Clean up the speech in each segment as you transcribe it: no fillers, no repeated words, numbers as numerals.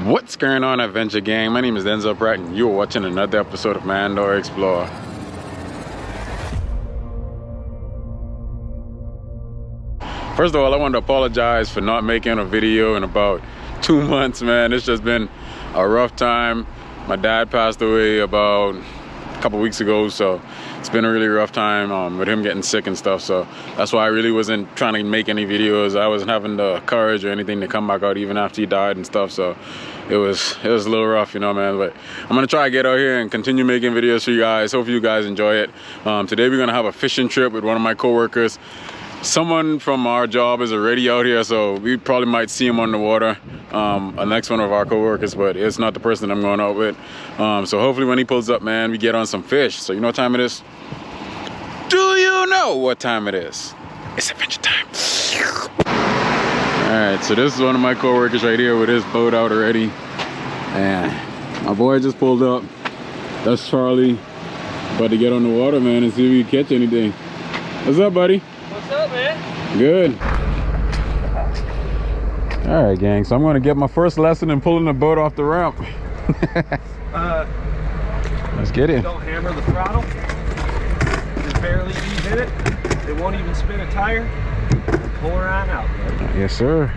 What's going on, Adventure Gang? My name is Denzel Pratt, and you're watching another episode of Mandor Explorer. First of all, I want to apologize for not making a video in about 2 months, man. It's just been a rough time. My dad passed away about a couple weeks ago, so it's been a really rough time with him getting sick and stuff. So that's why I really wasn't trying to make any videos. I wasn't having the courage or anything to come back out even after he died and stuff. So it was a little rough, you know, man. But I'm gonna try to get out here and continue making videos for you guys. Hope you guys enjoy it. Today we're gonna have a fishing trip with one of my coworkers. Someone from our job is already out here, so we probably might see him on the water, next one of our co-workers, but it's not the person I'm going out with. So hopefully when he pulls up, man, we get on some fish. So you know what time it is? Do you know what time it is? It's adventure time. All right, so this is one of my co-workers right here with his boat out already. And my boy just pulled up. That's Charlie. About to get on the water, man, and see if we can catch anything. What's up, buddy? What's up, man? Good. All right, gang. So I'm going to get my first lesson in pulling the boat off the ramp. Let's get it. Don't hammer the throttle. Just barely ease in it. It won't even spin a tire. Pull her on out, man. Yes, sir.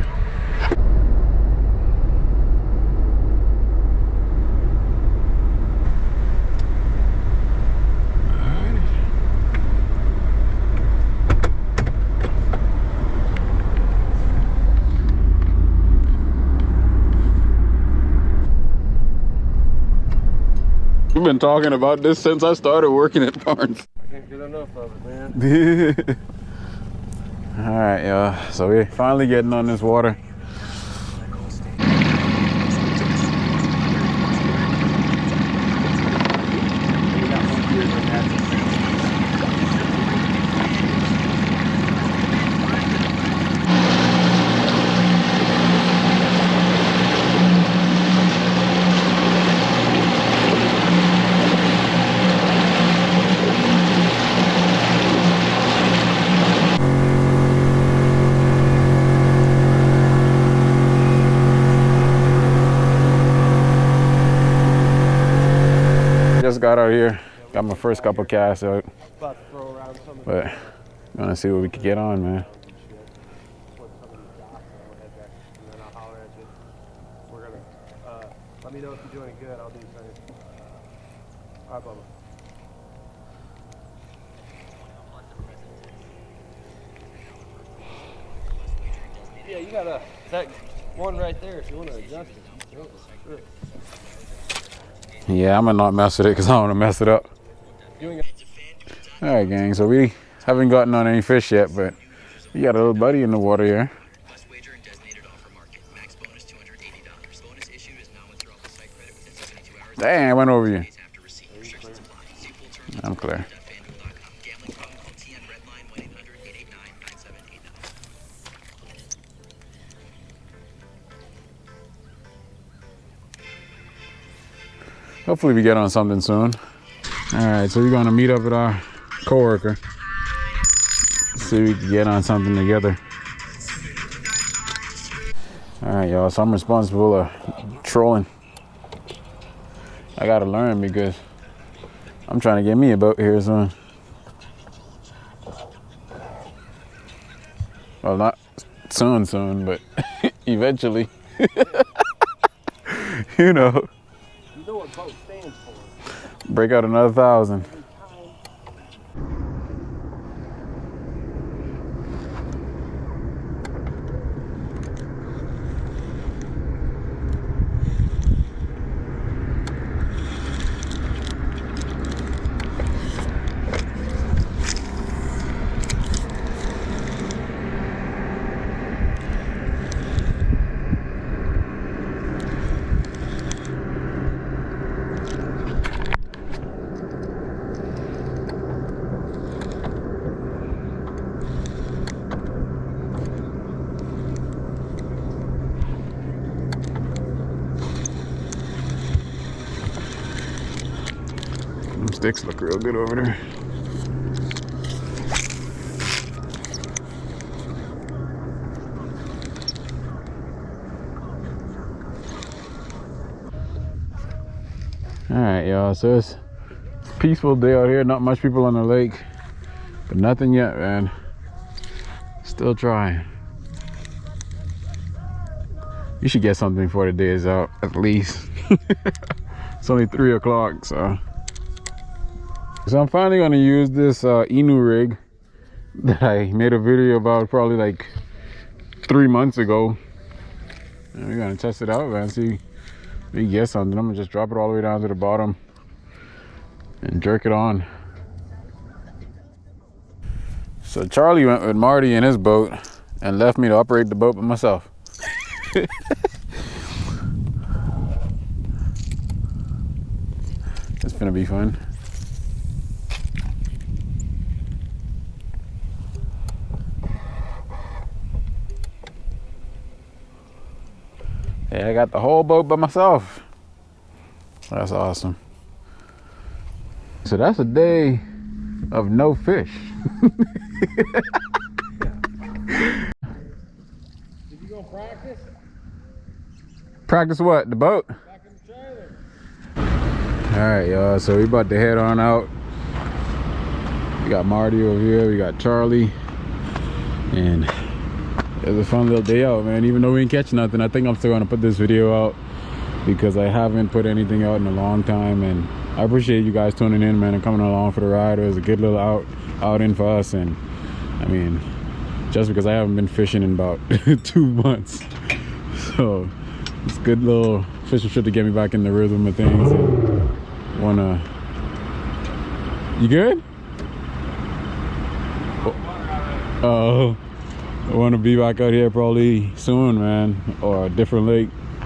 We've been talking about this since I started working at Barnes. I can't get enough of it, man. All right, y'all. So we're finally getting on this water. Just got out here, got my first couple casts out, About to throw around some of but I'm gonna see what we can get on, man. and then I'll holler at you. We're gonna, let me know if you're doing it good. I'll do the same. All right, Bubba. Yeah, you got that one right there if you want to adjust it. Sure. Yeah, I'm gonna not mess with it because I don't want to mess it up. All right, gang, so we haven't gotten on any fish yet, but we got a little buddy in the water here. Dang, I went over you. I'm clear. Hopefully we get on something soon. All right, so we're gonna meet up with our coworker. See if we can get on something together. All right, y'all, so I'm responsible for trolling. I gotta learn because I'm trying to get me a boat here soon. Well, not soon, but eventually. You know. You know what boat stands for. Break out another 1,000. Them sticks look real good over there. All right, y'all. So it's a peaceful day out here. Not much people on the lake, but nothing yet, man. Still trying. You should get something before the day is out, at least. It's only 3 o'clock, so I'm finally gonna use this Inu rig that I made a video about probably like 3 months ago. And we're gonna test it out, man. See if we can get something. I'm gonna just drop it all the way down to the bottom and jerk it on. So Charlie went with Marty in his boat and left me to operate the boat by myself. It's gonna be fun. Yeah, I got the whole boat by myself. That's awesome. So that's a day of no fish. Did you go practice? Practice what? The boat? Back in the trailer. Alright, y'all, so we about to head on out. We got Marty over here, we got Charlie, and it was a fun little day out, man. Even though we didn't catch nothing, I think I'm still gonna put this video out because I haven't put anything out in a long time, and I appreciate you guys tuning in, man, and coming along for the ride. It was a good little outing for us, and I mean, just because I haven't been fishing in about 2 months, so it's a good little fishing trip to get me back in the rhythm of things. And you good? Oh, I want to be back out here probably soon, man, or a different lake.